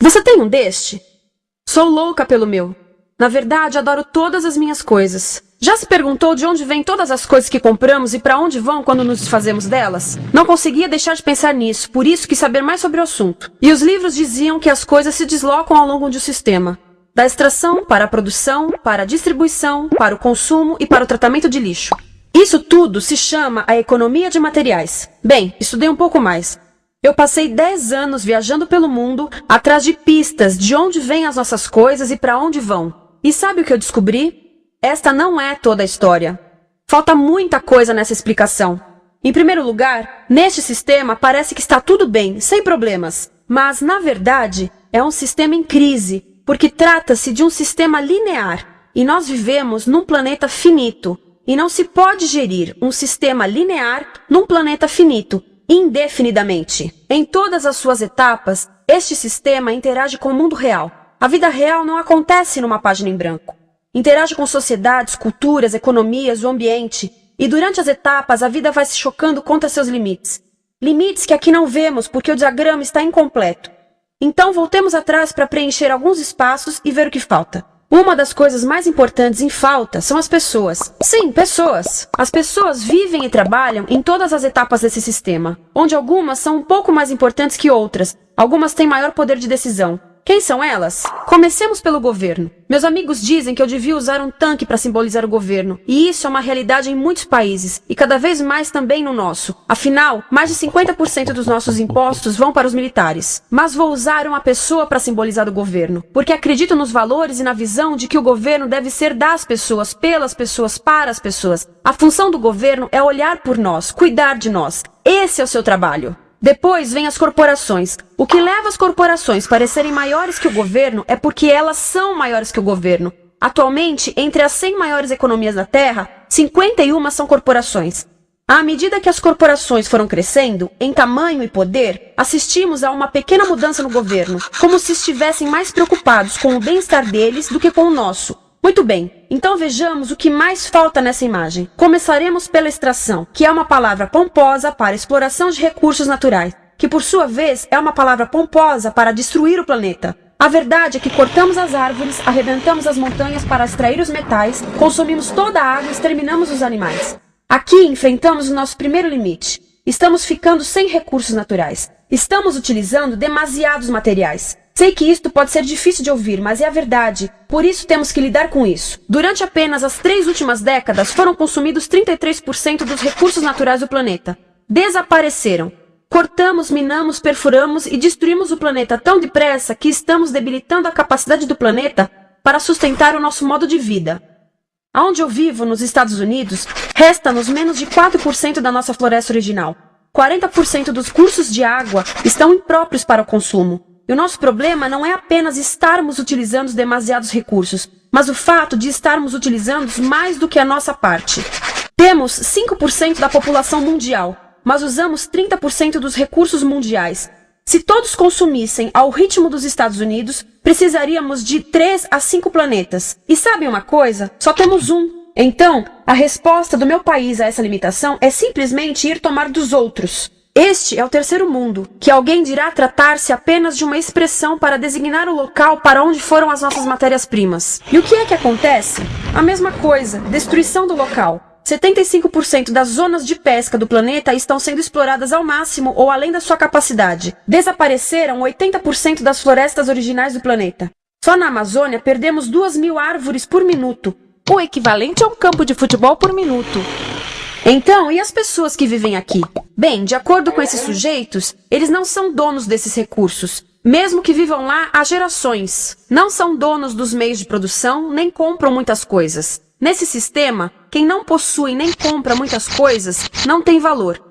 Você tem um deste? Sou louca pelo meu. Na verdade, adoro todas as minhas coisas. Já se perguntou de onde vêm todas as coisas que compramos e para onde vão quando nos desfazemos delas? Não conseguia deixar de pensar nisso, por isso quis saber mais sobre o assunto. E os livros diziam que as coisas se deslocam ao longo de um sistema. Da extração, para a produção, para a distribuição, para o consumo e para o tratamento de lixo. Isso tudo se chama a economia de materiais. Bem, estudei um pouco mais. Eu passei 10 anos viajando pelo mundo, atrás de pistas de onde vêm as nossas coisas e para onde vão. E sabe o que eu descobri? Esta não é toda a história. Falta muita coisa nessa explicação. Em primeiro lugar, neste sistema parece que está tudo bem, sem problemas. Mas, na verdade, é um sistema em crise, porque trata-se de um sistema linear. E nós vivemos num planeta finito. E não se pode gerir um sistema linear num planeta finito, indefinidamente. Em todas as suas etapas, este sistema interage com o mundo real. A vida real não acontece numa página em branco. Interage com sociedades, culturas, economias, o ambiente. E durante as etapas, a vida vai se chocando contra seus limites. Limites que aqui não vemos porque o diagrama está incompleto. Então voltemos atrás para preencher alguns espaços e ver o que falta. Uma das coisas mais importantes em falta são as pessoas. Sim, pessoas. As pessoas vivem e trabalham em todas as etapas desse sistema, onde algumas são um pouco mais importantes que outras. Algumas têm maior poder de decisão. Quem são elas? Comecemos pelo governo. Meus amigos dizem que eu devia usar um tanque para simbolizar o governo, e isso é uma realidade em muitos países, e cada vez mais também no nosso. Afinal, mais de 50% dos nossos impostos vão para os militares. Mas vou usar uma pessoa para simbolizar o governo, porque acredito nos valores e na visão de que o governo deve ser das pessoas, pelas pessoas, para as pessoas. A função do governo é olhar por nós, cuidar de nós. Esse é o seu trabalho. Depois vem as corporações. O que leva as corporações a parecerem maiores que o governo é porque elas são maiores que o governo. Atualmente, entre as 100 maiores economias da Terra, 51 são corporações. À medida que as corporações foram crescendo, em tamanho e poder, assistimos a uma pequena mudança no governo, como se estivessem mais preocupados com o bem-estar deles do que com o nosso. Muito bem, então vejamos o que mais falta nessa imagem. Começaremos pela extração, que é uma palavra pomposa para exploração de recursos naturais, que por sua vez é uma palavra pomposa para destruir o planeta. A verdade é que cortamos as árvores, arrebentamos as montanhas para extrair os metais, consumimos toda a água e exterminamos os animais. Aqui enfrentamos o nosso primeiro limite. Estamos ficando sem recursos naturais. Estamos utilizando demasiados materiais. Sei que isto pode ser difícil de ouvir, mas é a verdade. Por isso temos que lidar com isso. Durante apenas as 3 últimas décadas, foram consumidos 33% dos recursos naturais do planeta. Desapareceram. Cortamos, minamos, perfuramos e destruímos o planeta tão depressa que estamos debilitando a capacidade do planeta para sustentar o nosso modo de vida. Onde eu vivo, nos Estados Unidos, resta-nos menos de 4% da nossa floresta original. 40% dos cursos de água estão impróprios para o consumo. E o nosso problema não é apenas estarmos utilizando demasiados recursos, mas o fato de estarmos utilizando mais do que a nossa parte. Temos 5% da população mundial, mas usamos 30% dos recursos mundiais. Se todos consumissem ao ritmo dos Estados Unidos, precisaríamos de 3 a 5 planetas. E sabem uma coisa? Só temos um. Então, a resposta do meu país a essa limitação é simplesmente ir tomar dos outros. Este é o terceiro mundo, que alguém dirá tratar-se apenas de uma expressão para designar o local para onde foram as nossas matérias-primas. E o que é que acontece? A mesma coisa, destruição do local. 75% das zonas de pesca do planeta estão sendo exploradas ao máximo ou além da sua capacidade. Desapareceram 80% das florestas originais do planeta. Só na Amazônia perdemos 2.000 árvores por minuto, o equivalente a um campo de futebol por minuto. Então, e as pessoas que vivem aqui? Bem, de acordo com esses sujeitos, eles não são donos desses recursos, mesmo que vivam lá há gerações. Não são donos dos meios de produção, nem compram muitas coisas. Nesse sistema, quem não possui nem compra muitas coisas não tem valor.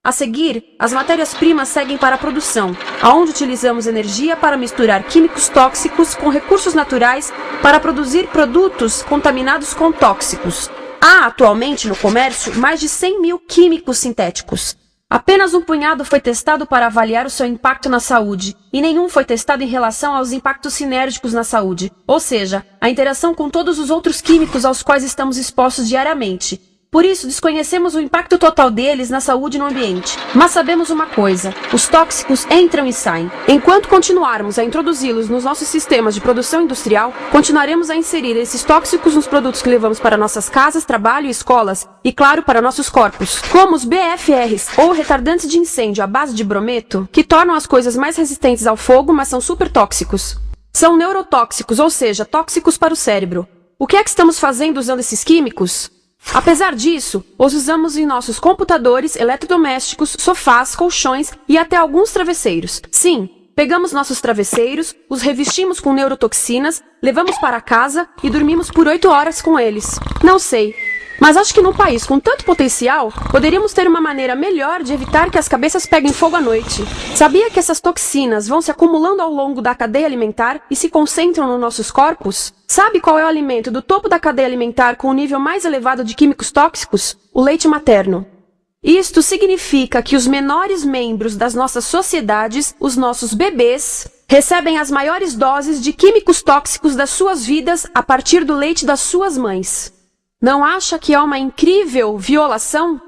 A seguir, as matérias-primas seguem para a produção, aonde utilizamos energia para misturar químicos tóxicos com recursos naturais para produzir produtos contaminados com tóxicos. Há atualmente no comércio mais de 100.000 químicos sintéticos. Apenas um punhado foi testado para avaliar o seu impacto na saúde, e nenhum foi testado em relação aos impactos sinérgicos na saúde, ou seja, a interação com todos os outros químicos aos quais estamos expostos diariamente. Por isso, desconhecemos o impacto total deles na saúde e no ambiente. Mas sabemos uma coisa: os tóxicos entram e saem. Enquanto continuarmos a introduzi-los nos nossos sistemas de produção industrial, continuaremos a inserir esses tóxicos nos produtos que levamos para nossas casas, trabalho e escolas, e claro, para nossos corpos. Como os BFRs, ou retardantes de incêndio à base de brometo, que tornam as coisas mais resistentes ao fogo, mas são super tóxicos. São neurotóxicos, ou seja, tóxicos para o cérebro. O que é que estamos fazendo usando esses químicos? Apesar disso, os usamos em nossos computadores, eletrodomésticos, sofás, colchões e até alguns travesseiros. Sim, pegamos nossos travesseiros, os revestimos com neurotoxinas, levamos para casa e dormimos por 8 horas com eles. Não sei, mas acho que num país com tanto potencial, poderíamos ter uma maneira melhor de evitar que as cabeças peguem fogo à noite. Sabia que essas toxinas vão se acumulando ao longo da cadeia alimentar e se concentram nos nossos corpos? Sabe qual é o alimento do topo da cadeia alimentar com o nível mais elevado de químicos tóxicos? O leite materno. Isto significa que os menores membros das nossas sociedades, os nossos bebês, recebem as maiores doses de químicos tóxicos das suas vidas a partir do leite das suas mães. Não acha que é uma incrível violação?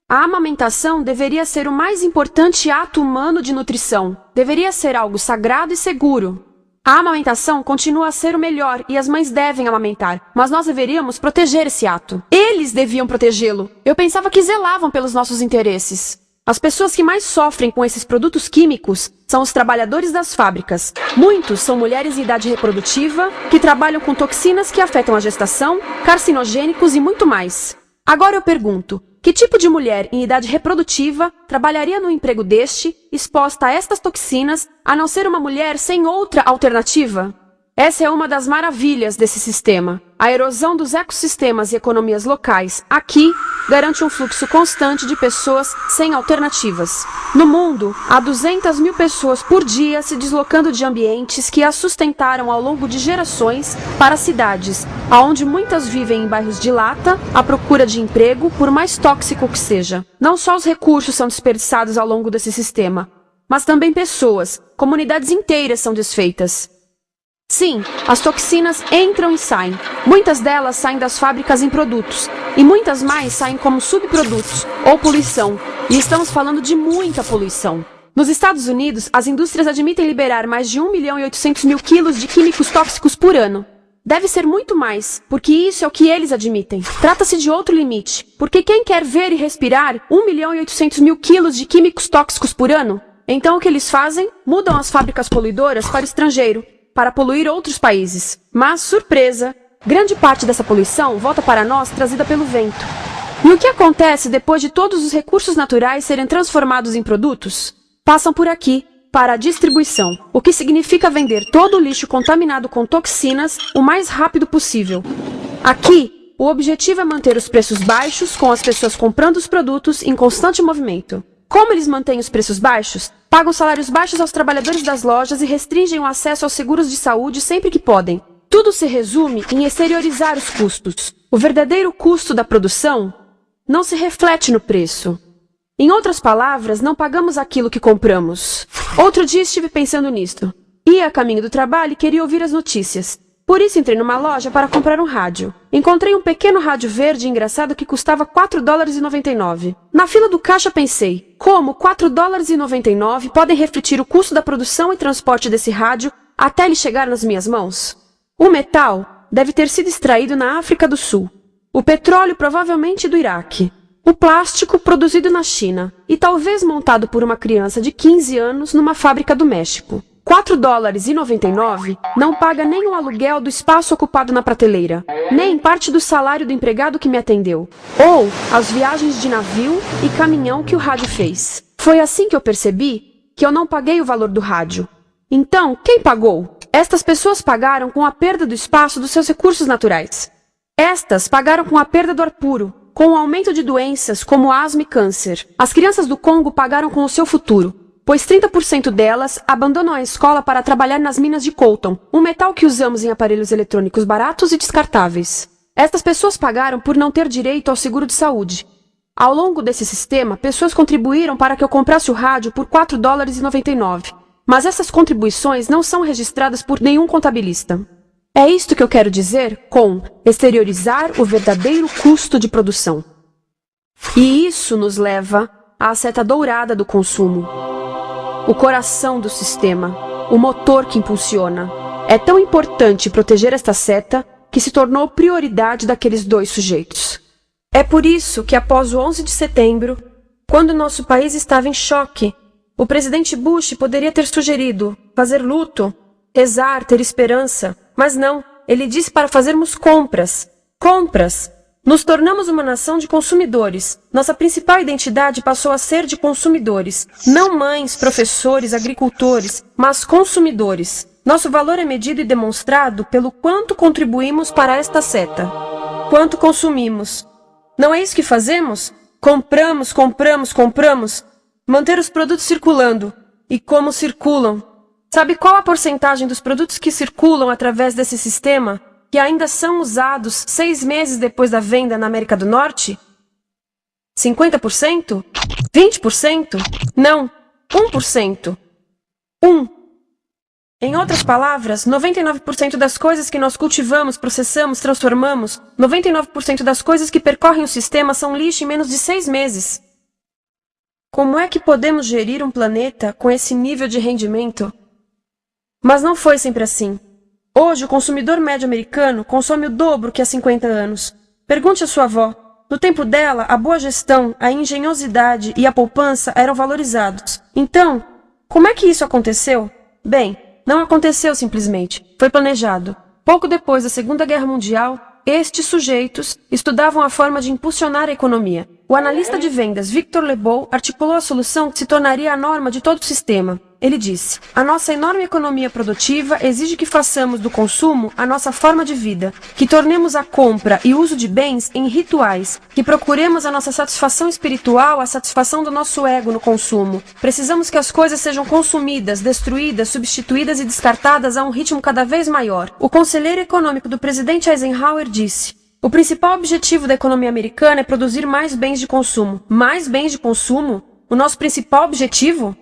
A amamentação deveria ser o mais importante ato humano de nutrição. Deveria ser algo sagrado e seguro. A amamentação continua a ser o melhor e as mães devem amamentar, mas nós deveríamos proteger esse ato. Eles deviam protegê-lo. Eu pensava que zelavam pelos nossos interesses. As pessoas que mais sofrem com esses produtos químicos são os trabalhadores das fábricas. Muitos são mulheres em idade reprodutiva, que trabalham com toxinas que afetam a gestação, carcinogênicos e muito mais. Agora eu pergunto, que tipo de mulher em idade reprodutiva trabalharia num emprego deste, exposta a estas toxinas, a não ser uma mulher sem outra alternativa? Essa é uma das maravilhas desse sistema. A erosão dos ecossistemas e economias locais, aqui, garante um fluxo constante de pessoas sem alternativas. No mundo, há 200 mil pessoas por dia se deslocando de ambientes que as sustentaram ao longo de gerações para cidades, onde muitas vivem em bairros de lata, à procura de emprego, por mais tóxico que seja. Não só os recursos são desperdiçados ao longo desse sistema, mas também pessoas, comunidades inteiras são desfeitas. Sim, as toxinas entram e saem. Muitas delas saem das fábricas em produtos, e muitas mais saem como subprodutos, ou poluição. E estamos falando de muita poluição. Nos Estados Unidos, as indústrias admitem liberar mais de 1.800.000 quilos de químicos tóxicos por ano. Deve ser muito mais, porque isso é o que eles admitem. Trata-se de outro limite, porque quem quer ver e respirar 1.800.000 quilos de químicos tóxicos por ano? Então o que eles fazem? Mudam as fábricas poluidoras para o estrangeiro, para poluir outros países. Mas, surpresa, grande parte dessa poluição volta para nós trazida pelo vento. E o que acontece depois de todos os recursos naturais serem transformados em produtos? Passam por aqui, para a distribuição, o que significa vender todo o lixo contaminado com toxinas o mais rápido possível. Aqui, o objetivo é manter os preços baixos, com as pessoas comprando os produtos em constante movimento. Como eles mantêm os preços baixos? Pagam salários baixos aos trabalhadores das lojas e restringem o acesso aos seguros de saúde sempre que podem. Tudo se resume em exteriorizar os custos. O verdadeiro custo da produção não se reflete no preço. Em outras palavras, não pagamos aquilo que compramos. Outro dia estive pensando nisto. Ia a caminho do trabalho e queria ouvir as notícias. Por isso entrei numa loja para comprar um rádio. Encontrei um pequeno rádio verde engraçado que custava $4,99. Na fila do caixa pensei, como $4,99 podem refletir o custo da produção e transporte desse rádio até ele chegar nas minhas mãos? O metal deve ter sido extraído na África do Sul. O petróleo provavelmente do Iraque. O plástico produzido na China e talvez montado por uma criança de 15 anos numa fábrica do México. $4,99 não paga nem o aluguel do espaço ocupado na prateleira, nem parte do salário do empregado que me atendeu, ou as viagens de navio e caminhão que o rádio fez. Foi assim que eu percebi que eu não paguei o valor do rádio. Então, quem pagou? Estas pessoas pagaram com a perda do espaço dos seus recursos naturais. Estas pagaram com a perda do ar puro, com o aumento de doenças como asma e câncer. As crianças do Congo pagaram com o seu futuro, pois 30% delas abandonam a escola para trabalhar nas minas de coltan, um metal que usamos em aparelhos eletrônicos baratos e descartáveis. Estas pessoas pagaram por não ter direito ao seguro de saúde. Ao longo desse sistema, pessoas contribuíram para que eu comprasse o rádio por $4,99, mas essas contribuições não são registradas por nenhum contabilista. É isto que eu quero dizer com exteriorizar o verdadeiro custo de produção. E isso nos leva à seta dourada do consumo. O coração do sistema, o motor que impulsiona. É tão importante proteger esta seta que se tornou prioridade daqueles dois sujeitos. É por isso que após o 11 de setembro, quando nosso país estava em choque, o presidente Bush poderia ter sugerido fazer luto, rezar, ter esperança, mas não, ele disse para fazermos compras. Compras! Nos tornamos uma nação de consumidores. Nossa principal identidade passou a ser de consumidores. Não mães, professores, agricultores, mas consumidores. Nosso valor é medido e demonstrado pelo quanto contribuímos para esta seta. Quanto consumimos. Não é isso que fazemos? Compramos, compramos, compramos. Manter os produtos circulando. E como circulam? Sabe qual a porcentagem dos produtos que circulam através desse sistema que ainda são usados 6 meses depois da venda na América do Norte? 50%? 20%? Não, 1%. 1. Em outras palavras, 99% das coisas que nós cultivamos, processamos, transformamos, 99% das coisas que percorrem o sistema são lixo em menos de 6 meses. Como é que podemos gerir um planeta com esse nível de rendimento? Mas não foi sempre assim. Hoje, o consumidor médio americano consome o dobro que há 50 anos. Pergunte à sua avó. No tempo dela, a boa gestão, a engenhosidade e a poupança eram valorizados. Então, como é que isso aconteceu? Bem, não aconteceu simplesmente. Foi planejado. Pouco depois da Segunda Guerra Mundial, estes sujeitos estudavam a forma de impulsionar a economia. O analista de vendas Victor Lebow articulou a solução que se tornaria a norma de todo o sistema. Ele disse: a nossa enorme economia produtiva exige que façamos do consumo a nossa forma de vida, que tornemos a compra e uso de bens em rituais, que procuremos a nossa satisfação espiritual, a satisfação do nosso ego no consumo. Precisamos que as coisas sejam consumidas, destruídas, substituídas e descartadas a um ritmo cada vez maior. O conselheiro econômico do presidente Eisenhower disse: o principal objetivo da economia americana é produzir mais bens de consumo. Mais bens de consumo? O nosso principal objetivo?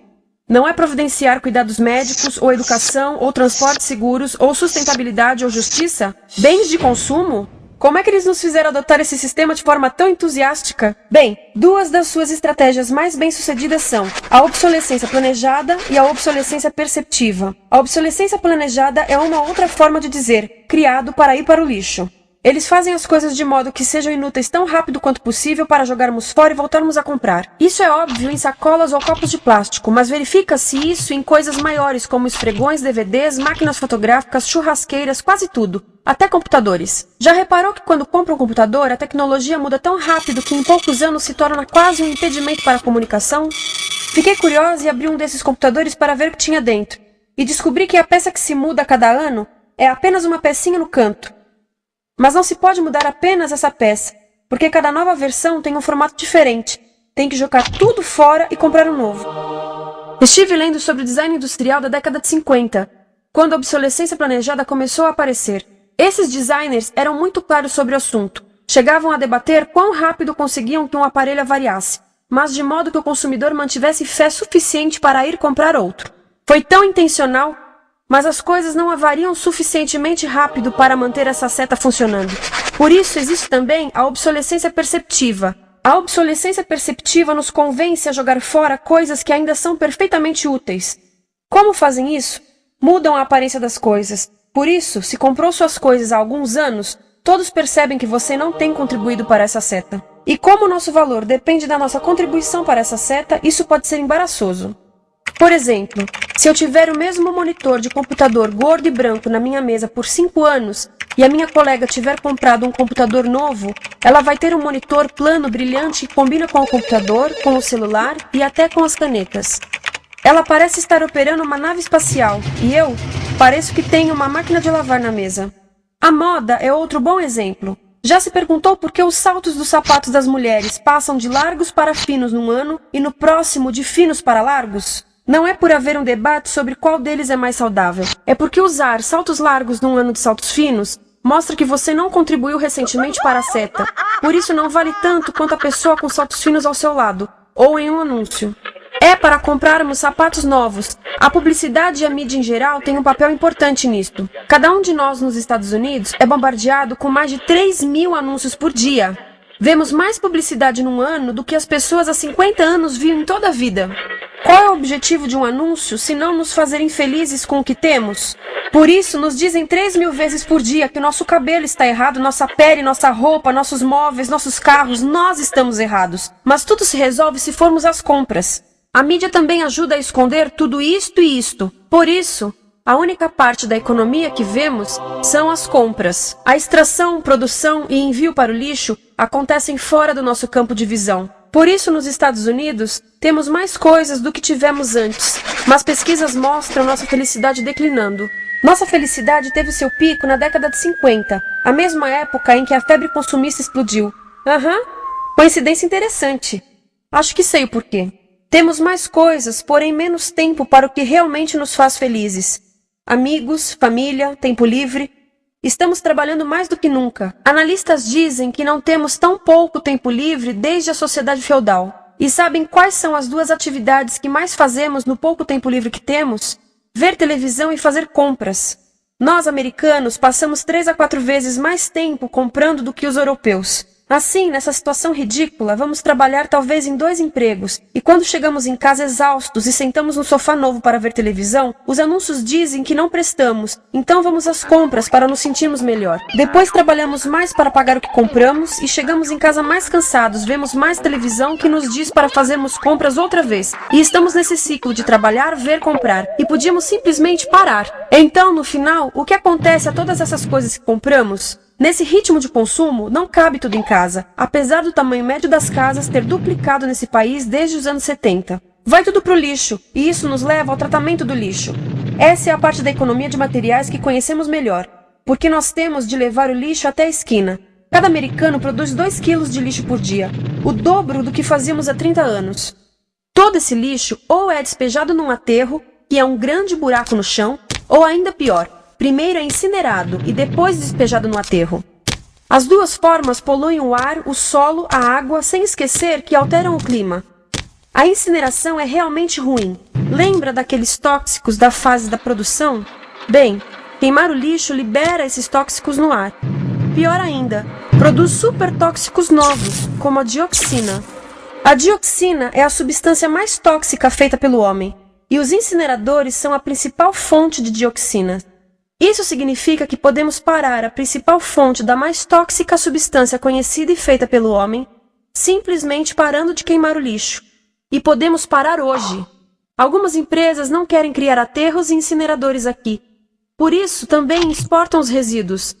Não é providenciar cuidados médicos, ou educação, ou transportes seguros, ou sustentabilidade, ou justiça? Bens de consumo? Como é que eles nos fizeram adotar esse sistema de forma tão entusiástica? Bem, duas das suas estratégias mais bem-sucedidas são a obsolescência planejada e a obsolescência perceptiva. A obsolescência planejada é uma outra forma de dizer criado para ir para o lixo. Eles fazem as coisas de modo que sejam inúteis tão rápido quanto possível para jogarmos fora e voltarmos a comprar. Isso é óbvio em sacolas ou copos de plástico, mas verifica-se isso em coisas maiores como esfregões, DVDs, máquinas fotográficas, churrasqueiras, quase tudo. Até computadores. Já reparou que quando compra um computador, a tecnologia muda tão rápido que em poucos anos se torna quase um impedimento para a comunicação? Fiquei curiosa e abri um desses computadores para ver o que tinha dentro. E descobri que a peça que se muda a cada ano é apenas uma pecinha no canto. Mas não se pode mudar apenas essa peça, porque cada nova versão tem um formato diferente. Tem que jogar tudo fora e comprar um novo. Estive lendo sobre o design industrial da década de 50, quando a obsolescência planejada começou a aparecer. Esses designers eram muito claros sobre o assunto. Chegavam a debater quão rápido conseguiam que um aparelho avariasse, mas de modo que o consumidor mantivesse fé suficiente para ir comprar outro. Foi tão intencional, mas as coisas não avariam suficientemente rápido para manter essa seta funcionando. Por isso existe também a obsolescência perceptiva. A obsolescência perceptiva nos convence a jogar fora coisas que ainda são perfeitamente úteis. Como fazem isso? Mudam a aparência das coisas. Por isso, se comprou suas coisas há alguns anos, todos percebem que você não tem contribuído para essa seta. E como o nosso valor depende da nossa contribuição para essa seta, isso pode ser embaraçoso. Por exemplo, se eu tiver o mesmo monitor de computador gordo e branco na minha mesa por 5 anos e a minha colega tiver comprado um computador novo, ela vai ter um monitor plano brilhante que combina com o computador, com o celular e até com as canetas. Ela parece estar operando uma nave espacial e eu pareço que tenho uma máquina de lavar na mesa. A moda é outro bom exemplo. Já se perguntou por que os saltos dos sapatos das mulheres passam de largos para finos num ano e no próximo de finos para largos? Não é por haver um debate sobre qual deles é mais saudável. É porque usar saltos largos num ano de saltos finos mostra que você não contribuiu recentemente para a seta. Por isso não vale tanto quanto a pessoa com saltos finos ao seu lado, ou em um anúncio. É para comprarmos sapatos novos. A publicidade e a mídia em geral têm um papel importante nisto. Cada um de nós nos Estados Unidos é bombardeado com mais de 3.000 anúncios por dia. Vemos mais publicidade num ano do que as pessoas há 50 anos viam em toda a vida. Qual é o objetivo de um anúncio, se não nos fazer infelizes com o que temos? Por isso, nos dizem 3.000 vezes por dia que nosso cabelo está errado, nossa pele, nossa roupa, nossos móveis, nossos carros, nós estamos errados. Mas tudo se resolve se formos às compras. A mídia também ajuda a esconder tudo isto e isto. Por isso, a única parte da economia que vemos são as compras. A extração, produção e envio para o lixo acontecem fora do nosso campo de visão. Por isso, nos Estados Unidos, temos mais coisas do que tivemos antes, mas pesquisas mostram nossa felicidade declinando. Nossa felicidade teve seu pico na década de 50, a mesma época em que a febre consumista explodiu. Coincidência interessante. Acho que sei o porquê. Temos mais coisas, porém menos tempo para o que realmente nos faz felizes. Amigos, família, tempo livre. Estamos trabalhando mais do que nunca. Analistas dizem que não temos tão pouco tempo livre desde a sociedade feudal. E sabem quais são as duas atividades que mais fazemos no pouco tempo livre que temos? Ver televisão e fazer compras. Nós, americanos, passamos 3 a 4 vezes mais tempo comprando do que os europeus. Assim, nessa situação ridícula, vamos trabalhar talvez em 2 empregos, e quando chegamos em casa exaustos e sentamos no sofá novo para ver televisão, os anúncios dizem que não prestamos, então vamos às compras para nos sentirmos melhor. Depois trabalhamos mais para pagar o que compramos e chegamos em casa mais cansados, vemos mais televisão que nos diz para fazermos compras outra vez. E estamos nesse ciclo de trabalhar, ver, comprar, e podíamos simplesmente parar. Então, no final, o que acontece a todas essas coisas que compramos? Nesse ritmo de consumo, não cabe tudo em casa, apesar do tamanho médio das casas ter duplicado nesse país desde os anos 70. Vai tudo pro lixo, e isso nos leva ao tratamento do lixo. Essa é a parte da economia de materiais que conhecemos melhor, porque nós temos de levar o lixo até a esquina. Cada americano produz 2 quilos de lixo por dia, o dobro do que fazíamos há 30 anos. Todo esse lixo ou é despejado num aterro, que é um grande buraco no chão, ou ainda pior, primeiro é incinerado e depois despejado no aterro. As duas formas poluem o ar, o solo, a água, sem esquecer que alteram o clima. A incineração é realmente ruim. Lembra daqueles tóxicos da fase da produção? Bem, queimar o lixo libera esses tóxicos no ar. Pior ainda, produz supertóxicos novos, como a dioxina. A dioxina é a substância mais tóxica feita pelo homem, e os incineradores são a principal fonte de dioxina. Isso significa que podemos parar a principal fonte da mais tóxica substância conhecida e feita pelo homem, simplesmente parando de queimar o lixo. E podemos parar hoje. Algumas empresas não querem criar aterros e incineradores aqui. Por isso, também exportam os resíduos.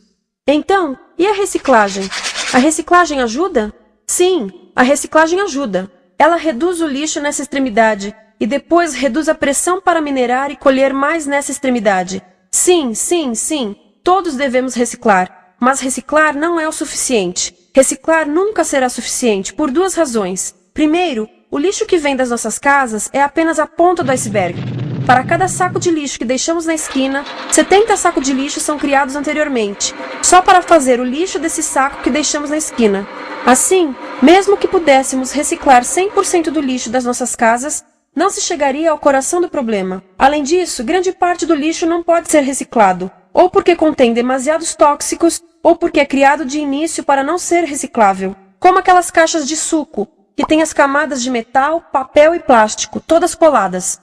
Então, e a reciclagem? A reciclagem ajuda? Sim, a reciclagem ajuda. Ela reduz o lixo nessa extremidade e depois reduz a pressão para minerar e colher mais nessa extremidade. Sim, todos devemos reciclar, mas reciclar não é o suficiente. Reciclar nunca será suficiente por 2 razões. Primeiro, o lixo que vem das nossas casas é apenas a ponta do iceberg. Para cada saco de lixo que deixamos na esquina, 70 sacos de lixo são criados anteriormente, só para fazer o lixo desse saco que deixamos na esquina. Assim, mesmo que pudéssemos reciclar 100% do lixo das nossas casas, não se chegaria ao coração do problema. Além disso, grande parte do lixo não pode ser reciclado, ou porque contém demasiados tóxicos, ou porque é criado de início para não ser reciclável. Como aquelas caixas de suco, que têm as camadas de metal, papel e plástico, todas coladas.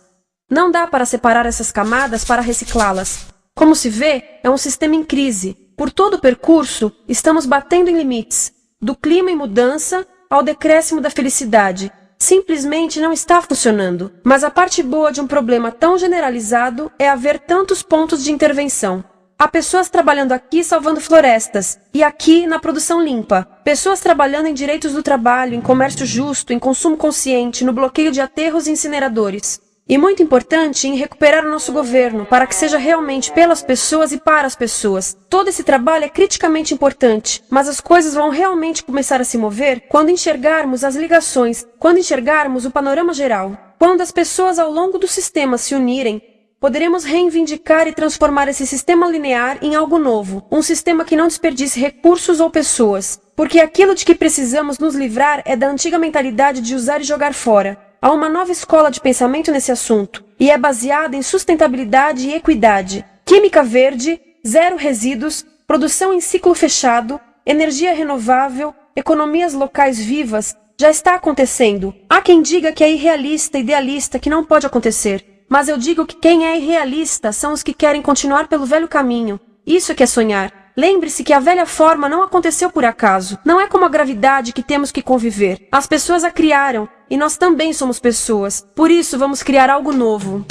Não dá para separar essas camadas para reciclá-las. Como se vê, é um sistema em crise. Por todo o percurso, estamos batendo em limites, do clima em mudança ao decréscimo da felicidade. Simplesmente não está funcionando. Mas a parte boa de um problema tão generalizado é haver tantos pontos de intervenção. Há pessoas trabalhando aqui salvando florestas, e aqui na produção limpa. Pessoas trabalhando em direitos do trabalho, em comércio justo, em consumo consciente, no bloqueio de aterros e incineradores. E muito importante, em recuperar o nosso governo, para que seja realmente pelas pessoas e para as pessoas. Todo esse trabalho é criticamente importante, mas as coisas vão realmente começar a se mover quando enxergarmos as ligações, quando enxergarmos o panorama geral. Quando as pessoas ao longo do sistema se unirem, poderemos reivindicar e transformar esse sistema linear em algo novo, um sistema que não desperdice recursos ou pessoas, porque aquilo de que precisamos nos livrar é da antiga mentalidade de usar e jogar fora. Há uma nova escola de pensamento nesse assunto, e é baseada em sustentabilidade e equidade, química verde, zero resíduos, produção em ciclo fechado, energia renovável, economias locais vivas, já está acontecendo. Há quem diga que é irrealista, idealista, que não pode acontecer. Mas eu digo que quem é irrealista são os que querem continuar pelo velho caminho. Isso é que é sonhar. Lembre-se que a velha forma não aconteceu por acaso. Não é como a gravidade que temos que conviver. As pessoas a criaram, e nós também somos pessoas. Por isso vamos criar algo novo.